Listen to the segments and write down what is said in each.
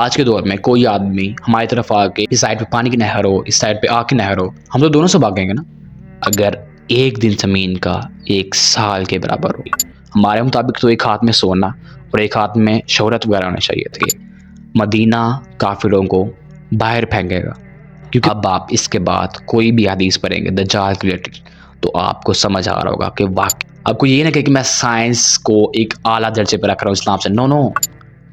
आज के दौर में कोई आदमी हमारी तरफ आके इस साइड पे पानी की नहर हो, इस साइड पे आग की नहर हो, हम तो दोनों से भागेंगे ना। अगर एक दिन ज़मीन का एक साल के बराबर हो, हमारे मुताबिक तो एक हाथ में सोना और एक हाथ में शोहरत वगैरह होना चाहिए थे। मदीना काफिरों को बाहर फेंकेगा, क्योंकि अब आप इसके बाद कोई भी हदीस पढ़ेंगे दज्जाल के रिलेटेड तो आपको समझ आ रहा होगा कि वाकई आपको ये ना कहे कि मैं साइंस को एक आला दर्जे पर रख रहा हूँ इस्लाम से। No no,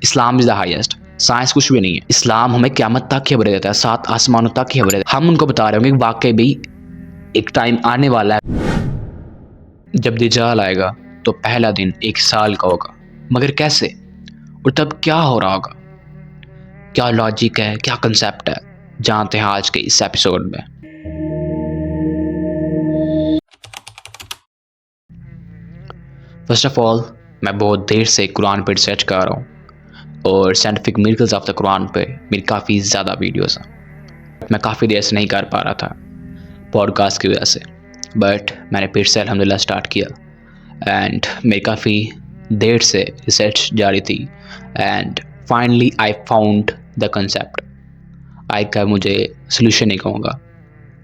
Islam is the highest. Science कुछ भी नहीं है। इस्लाम हमें क़यामत तक खबरें देता है, 7 आसमानों तक खबरें देता है। हम उनको बता रहे होंगे कि वाकई भी एक टाइम आने वाला है जब दज्जाल आएगा तो पहला दिन 1 साल का होगा। मगर कैसे और तब क्या हो रहा होगा, क्या लॉजिक है, क्या कंसेप्ट है, जानते हैं आज के इस एपिसोड में। फर्स्ट ऑफ ऑल, मैं बहुत देर से कुरान पर रिसर्च कर रहा हूँ और scientific miracles of the Quran पे मेरी काफ़ी ज़्यादा वीडियोस हैं। मैं काफ़ी देर से नहीं कर पा रहा था पॉडकास्ट की वजह से, बट मैंने फिर से अल्हम्दुलिल्लाह स्टार्ट किया एंड मेरी काफ़ी देर से रिसर्च जारी थी and finally I found the concept. I का मुझे सोल्यूशन नहीं कहूँगा,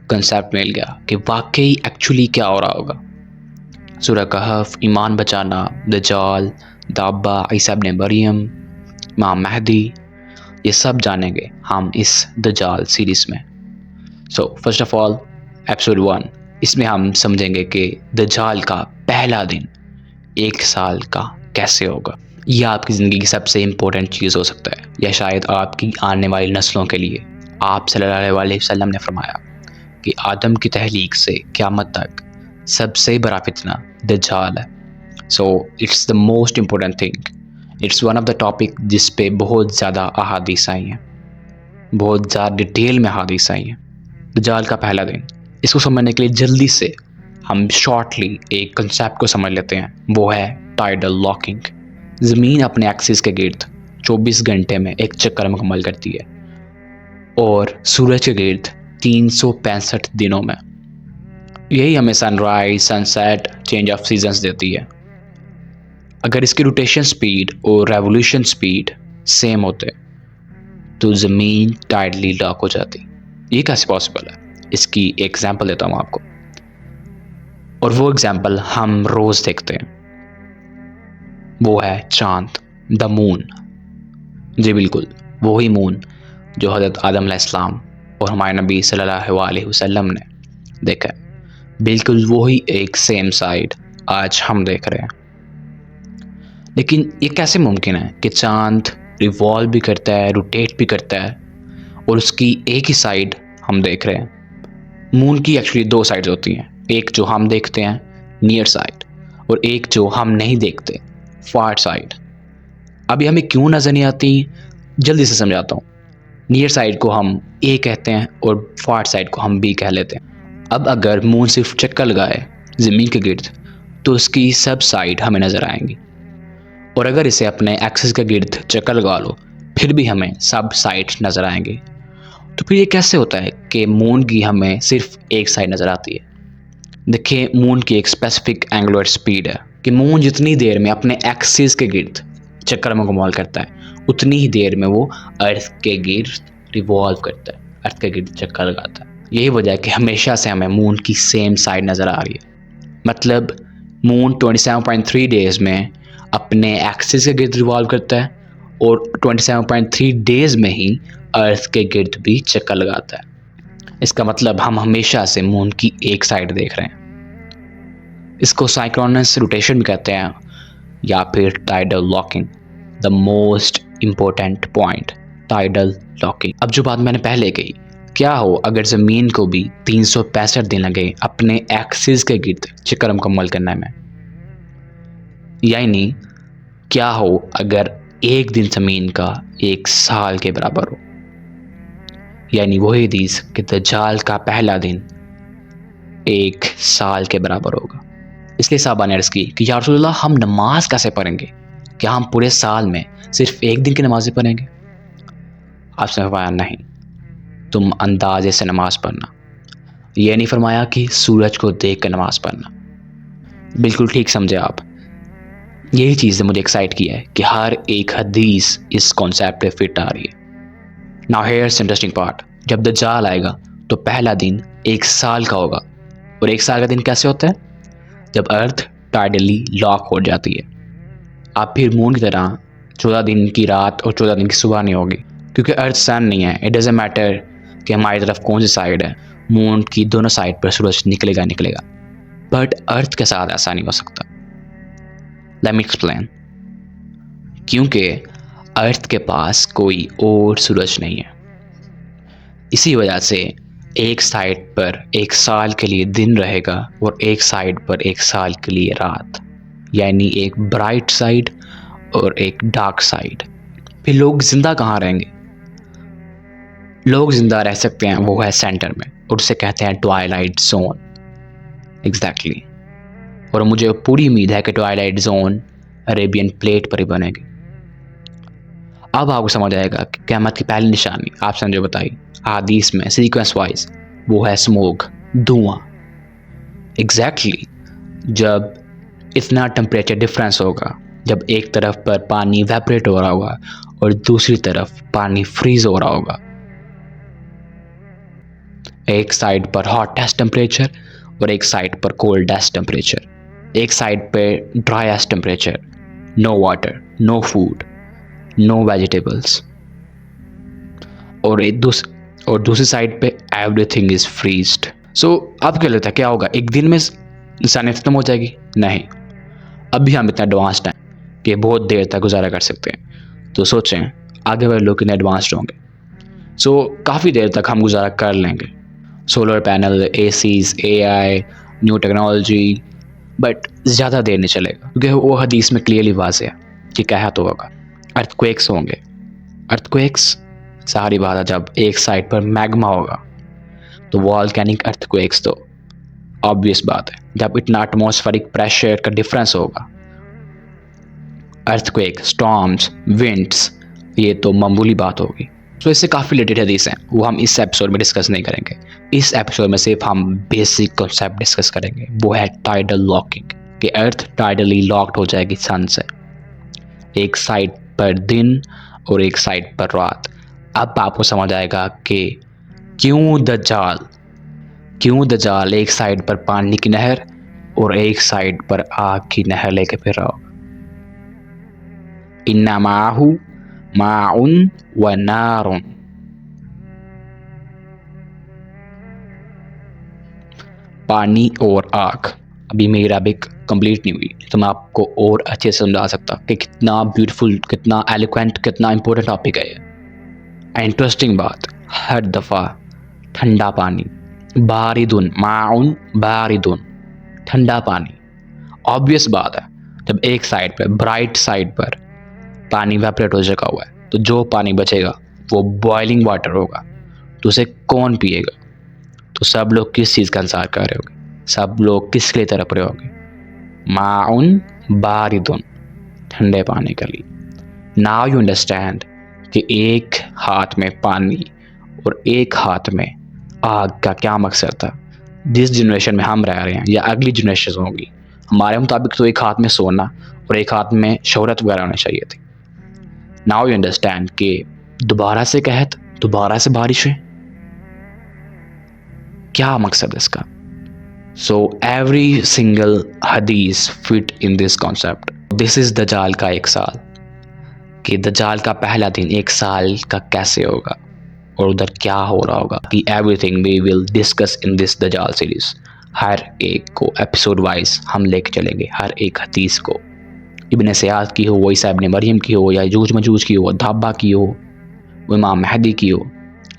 कंसेप्ट मिल गया कि वाकई एक्चुअली क्या हो रहा होगा। सूरह कहफ, ईमान बचाना, दज्जाल, दाब्बा, ईसा इब्न मरियम, इमाम महदी, ये सब जानेंगे हम इस दज्जाल सीरीज़ में। So first of all episode 1, इसमें हम समझेंगे कि दज्जाल का पहला दिन 1 साल का कैसे होगा। यह आपकी ज़िंदगी की सबसे इम्पोर्टेंट चीज़ हो सकता है, या शायद आपकी आने वाली नस्लों के लिए। आप सल्लल्लाहु अलैहि वसल्लम ने फरमाया कि आदम की तहलीक से क़यामत तक सबसे बड़ा फितना दज्जाल है। So it's the most important thing. It's one of the topic जिस पे बहुत ज़्यादा अहादीस आई हैं, बहुत ज़्यादा डिटेल में अहादीस आई हैं। दज्जाल का पहला दिन, इसको समझने के लिए जल्दी से हम शॉर्टली एक कंसेप्ट को समझ लेते हैं, वो है टाइडल लॉकिंग। ज़मीन अपने एक्सिस के गिर्द 24 घंटे में एक चक्कर मुकम्मल करती है और सूरज के गिर्द 365 दिनों में। यही हमें sunrise, sunset, change of seasons देती है। अगर इसकी रोटेशन स्पीड और रेवोल्यूशन स्पीड सेम होते तो ज़मीन टाइडली लॉक हो जाती। ये कैसे पॉसिबल है, इसकी एग्जांपल देता हूँ आपको, और वो एग्जांपल हम रोज़ देखते हैं, वो है चांद, द मून। जी बिल्कुल, वही मून जो हज़रत आदम अलैहिस्सलाम और हमारे नबी सल्लल्लाहु अलैहि वसल्लम ने देखा है। बिल्कुल वही एक सेम साइड आज हम देख रहे हैं। लेकिन ये कैसे मुमकिन है कि चांद रिवॉल्व भी करता है, रोटेट भी करता है, और उसकी एक ही साइड हम देख रहे हैं। मून की एक्चुअली 2 साइड्स होती हैं, एक जो हम देखते हैं नियर साइड और एक जो हम नहीं देखते फार साइड। अभी हमें क्यों नज़र नहीं आती, जल्दी से समझाता हूँ। नियर साइड को हम ए कहते हैं और फार साइड को हम बी कह लेते हैं। अब अगर मून सिर्फ चक्कर लगाए ज़मीन के गिर्द तो उसकी सब साइड हमें नज़र आएंगी, और अगर इसे अपने एक्सिस के गिर्द चक्कर लगा लो फिर भी हमें सब साइड नज़र आएंगी। तो फिर ये कैसे होता है कि मून की हमें सिर्फ एक साइड नज़र आती है। देखिए, मून की एक स्पेसिफिक एंगुलर स्पीड है कि मून जितनी देर में अपने एक्सिस के गिर्द चक्कर मुकम्मल करता है उतनी ही देर में वो अर्थ के गिर्द रिवॉल्व करता है, अर्थ के गिर्द चक्कर लगाता है। यही वजह है कि हमेशा से हमें मून की सेम साइड नज़र आ रही है। मतलब मून 27.3 डेज़ में अपने एक्सिस के गिर्द रिवॉल्व करता है और 27.3 डेज़ में ही अर्थ के गिर्द भी चक्कर लगाता है। इसका मतलब हम हमेशा से मून की एक साइड देख रहे हैं। इसको साइक्रोनस रोटेशन भी कहते हैं, या फिर tidal locking. The most important point, tidal locking. अब जो बात मैंने पहले कही, क्या हो अगर ज़मीन को भी 365 दिन लगे अपने एक्सिस के गिर्द चक्कर मुकम्मल करने में, यानी क्या हो अगर एक दिन ज़मीन का 1 साल के बराबर हो, यानी वही हदीस कि दज्जाल का पहला दिन 1 साल के बराबर होगा। इसलिए साहबा ने अर्ज़ की कि या रसूलल्लाह, हम नमाज कैसे पढ़ेंगे, क्या हम पूरे साल में सिर्फ एक दिन की नमाज़ें पढ़ेंगे? आपने फरमाया नहीं, तुम अंदाजे से नमाज पढ़ना। ये नहीं फरमाया कि सूरज को देख कर नमाज पढ़ना। बिल्कुल ठीक समझे आप। यही चीज़ ने मुझे एक्साइट किया है कि हर एक हदीस इस कॉन्सेप्ट पे फिट आ रही है। नाउ हियर्स इंटरेस्टिंग पार्ट, जब दज्जाल आएगा तो पहला दिन 1 साल का होगा। और 1 साल का दिन कैसे होता है? जब अर्थ टाइडली लॉक हो जाती है। अब फिर मून की तरह 14 दिन की रात और 14 दिन की सुबह नहीं होगी, क्योंकि अर्थ सन नहीं है। इट डजंट मैटर कि हमारी तरफ कौन सी साइड है, मून की दोनों साइड पर सूरज निकलेगा। बट अर्थ के साथ ऐसा नहीं हो सकता। Let me explain. क्योंकि अर्थ के पास कोई और सूरज नहीं है। इसी वजह से एक साइड पर 1 साल के लिए दिन रहेगा और एक साइड पर 1 साल के लिए रात, यानी एक ब्राइट साइड और एक डार्क साइड। फिर लोग जिंदा कहाँ रहेंगे? लोग जिंदा रह सकते हैं वो है सेंटर में, और उसे कहते हैं ट्वाइलाइट जोन। एग्जैक्टली। और मुझे पूरी उम्मीद है कि ट्वाइलाइट जोन अरेबियन प्लेट पर ही बनेगी। अब आपको समझ आएगा कि क़यामत की पहली निशानी आप समझो बताइए हादीस में सीक्वेंस वाइज, वो है स्मोक, धुआं। एग्जैक्टली। जब इतना टेम्परेचर डिफरेंस होगा, जब एक तरफ पर पानी इवेपोरेट हो रहा होगा और दूसरी तरफ पानी फ्रीज हो रहा होगा। एक साइड पर हॉटेस्ट टेम्परेचर और एक साइड पर कोल्डेस्ट टेम्परेचर। एक साइड पे driest temperature, no water, no food, no vegetables. और दूसरी साइड पे एवरीथिंग इज फ्रीज्ड। सो अब क्या लगता है क्या होगा? एक दिन में इंसानियत खत्म हो जाएगी? नहीं। अभी हम इतना एडवांस्ड हैं कि बहुत देर तक गुजारा कर सकते हैं। तो सोचें आगे वाले लोग कितने एडवांस्ड होंगे। सो काफ़ी देर तक हम गुजारा कर लेंगे। Solar panel, ACs, AI, new technology, but ज़्यादा देर नहीं चलेगा, क्योंकि वो हदीस में क्लियरली वाज़ेह है कि क्या तो होगा। अर्थक्वेक्स होंगे। अर्थक्वेक्स सारी बात है। जब एक साइड पर मैग्मा होगा तो वॉल्केनिक अर्थक्वेक्स तो ऑब्वियस बात है। जब इतना एटमॉस्फेरिक प्रेशर का डिफरेंस होगा, अर्थक्वेक, स्टॉर्म्स, विंड्स, ये तो मामूली बात होगी। तो इससे काफ़ी रिलेटेड हदीस हैं, वो हम इस एपिसोड में डिस्कस नहीं करेंगे। इस एपिसोड में सिर्फ हम बेसिक कॉन्सेप्ट डिस्कस करेंगे, वो है टाइडल लॉकिंग, कि अर्थ टाइडली लॉक्ड हो जाएगी सन से। एक साइड पर दिन और एक साइड पर रात। अब आपको समझ आएगा कि क्यों दज्जाल एक साइड पर पानी की नहर और एक साइड पर आग की नहर लेके फिर रहा होगा। इन्ना माहू माउन व नारुन। पानी और आग। अभी मेरी अरेबिक कंप्लीट नहीं हुई, तो मैं आपको और अच्छे से समझा सकता कि कितना ब्यूटीफुल, कितना एलोक्वेंट, कितना इंपॉर्टेंट टॉपिक है ये। इंटरेस्टिंग बात, हर दफ़ा ठंडा पानी, बारिदुन, माउन बारिदुन, ठंडा पानी। ऑब्वियस बात है, जब एक साइड पर, ब्राइट साइड पर पानी वेपरेट हो चुका हुआ है, तो जो पानी बचेगा वो बॉइलिंग वाटर होगा। तो उसे कौन पिएगा? तो सब लोग किस चीज़ का इंतजार कर रहे होंगे? सब लोग किसके लिए तरफ रहे होंगे? माउन बारिदुन, ठंडे पानी के लिए। नाउ यू अंडरस्टैंड कि एक हाथ में पानी और एक हाथ में आग का क्या मकसद था। जिस जनरेशन में हम रह रहे हैं या अगली जनरेशन होगी, हमारे मुताबिक तो एक हाथ में सोना और एक हाथ में शोहरत वगैरह होनी चाहिए थी। नाउ यू अंडरस्टैंड कि दोबारा से कहत, दोबारा से बारिशें, क्या मकसद है इसका? सो एवरी सिंगल हदीस fit in this concept. This is दज्जाल का 1 साल, कि दज्जाल का पहला दिन 1 साल का कैसे होगा और उधर क्या हो रहा होगा, कि everything we will discuss in this दज्जाल सीरीज। हर एक को एपिसोड वाइज हम लेके चलेंगे, हर एक हदीस को। इब्न सयाद की हो, वो ईसा इब्न मरियम की हो, या यजूज मजूज की हो, धाबा की हो, वो इमाम महदी की हो,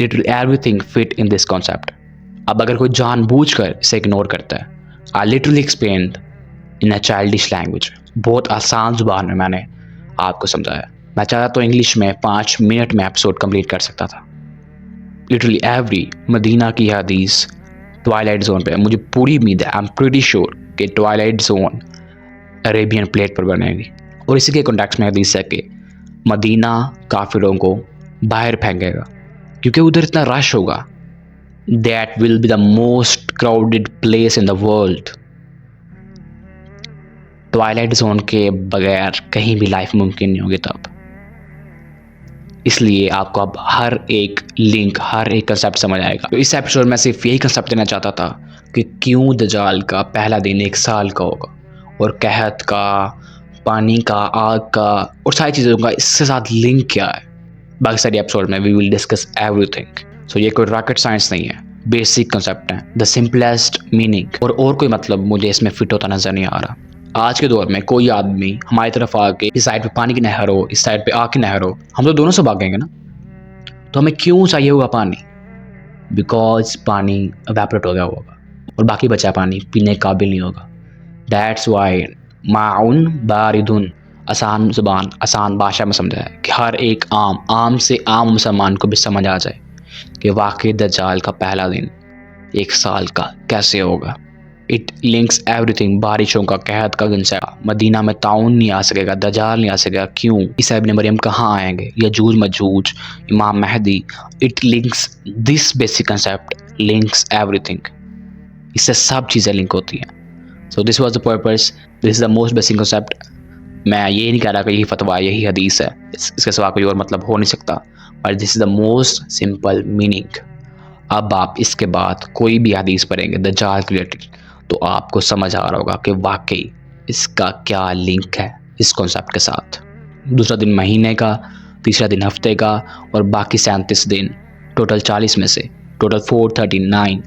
literally everything fit in this concept. अब अगर कोई जानबूझकर इसे इग्नोर करता है, I literally explain in a childish language, बहुत आसान जुबान में मैंने आपको समझाया। मैं चाहता तो इंग्लिश में 5 मिनट में एपिसोड कंप्लीट कर सकता था। लिटरली एवरी मदीना की हदीस ट्वाइलाइट जोन पे, मुझे पूरी उम्मीद है, आई एम प्रीटी श्योर कि ट्वाइलाइट जोन अरेबियन प्लेट पर बनेगी। और इसी के कॉन्टेक्स्ट में हदीस है कि मदीना काफिरों को बाहर फेंकेगा, क्योंकि उधर इतना रश होगा। That will be the most crowded place in the world. Twilight zone के बगैर कहीं भी लाइफ मुमकिन नहीं होगी तब। इसलिए आपको अब हर एक लिंक, हर एक कंसेप्ट समझ आएगा। तो इस एपिसोड में सिर्फ यही कंसेप्ट देना चाहता था कि क्यों दज्जाल का पहला दिन 1 साल का होगा, और कहत का, पानी का, आग का और सारी चीज़ों का इसके साथ लिंक क्या है। बाकी सारी एपिसोड में वी विल डिस्कस एवरीथिंग। सो ये कोई रॉकेट साइंस नहीं है, बेसिक कंसेप्ट है, द सिंपलेस्ट मीनिंग, और कोई मतलब मुझे इसमें फिट होता नजर नहीं आ रहा। आज के दौर में कोई आदमी हमारी तरफ आके इस साइड पे पानी की नहर हो, इस साइड पे आग की नहर हो, हम तो दोनों से भागेंगे ना। तो हमें क्यों चाहिए होगा पानी? बिकॉज पानी एवेपोरेट हो गया होगा और बाकी बचा पानी पीने का काबिल नहीं होगा। दैट्स वाई माउन बारिदुन, आसान ज़ुबान, आसान भाषा में समझा है कि हर एक आम से आम मुसलमान को भी समझ आ जाए कि वाकई दज्जाल का पहला दिन 1 साल का कैसे होगा। It links everything. बारिशों का, कहत का गिनसा, मदीना में ताउन नहीं आ सकेगा, दज्जाल नहीं आ सकेगा। क्यों? ईसा इब्न मरियम कहाँ आएंगे, यजूज मजूज, इमाम Mahdi. It links this basic concept links everything. इससे सब चीज़ें लिंक होती हैं। So this was the purpose, this is the most basic concept. मैं ये नहीं कह रहा कि यही फतवा, यही हदीस है, इसके सिवा कोई और मतलब हो नहीं सकता, but this is the most simple meaning. अब आप इसके बाद कोई भी हदीस पढ़ेंगे दज्जाल के रिलेटेड तो आपको समझ आ रहा होगा कि वाकई इसका क्या लिंक है इस कॉन्सेप्ट के साथ। दूसरा दिन महीने का, तीसरा दिन हफ्ते का, और बाकी 37 दिन, टोटल 40 में से टोटल 439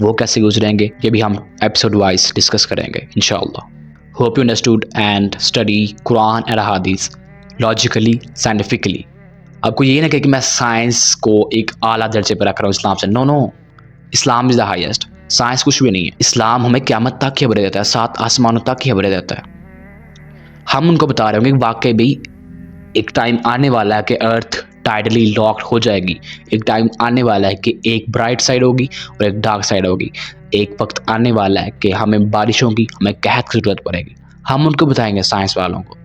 वो कैसे गुजरेंगे ये भी हम एपिसोड वाइज डिस्कस करेंगे इंशाअल्लाह। Hope you understood and study Quran and हदीस लॉजिकली, साइंटिफिकली। आपको ये ना कहे कि मैं साइंस को एक आला दर्जे पर रख रहा हूँ इस्लाम से। No, Islam is the highest. Science कुछ भी नहीं है। इस्लाम हमें क़यामत तक की खबरें देता है, 7 आसमानों तक की खबरें देता है। हम उनको बता रहे होंगे कि वाकई भी एक टाइम आने वाला है कि अर्थ टाइडली लॉक्ड हो जाएगी। एक टाइम आने वाला है कि एक ब्राइट साइड होगी और एक डार्क साइड होगी। एक वक्त आने वाला है कि हमें बारिशों की, हमें कहत की ज़रूरत पड़ेगी। हम उनको बताएंगे साइंस वालों को।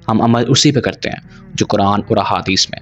हम अमल उसी पे करते हैं जो कुरान और अहादीस में।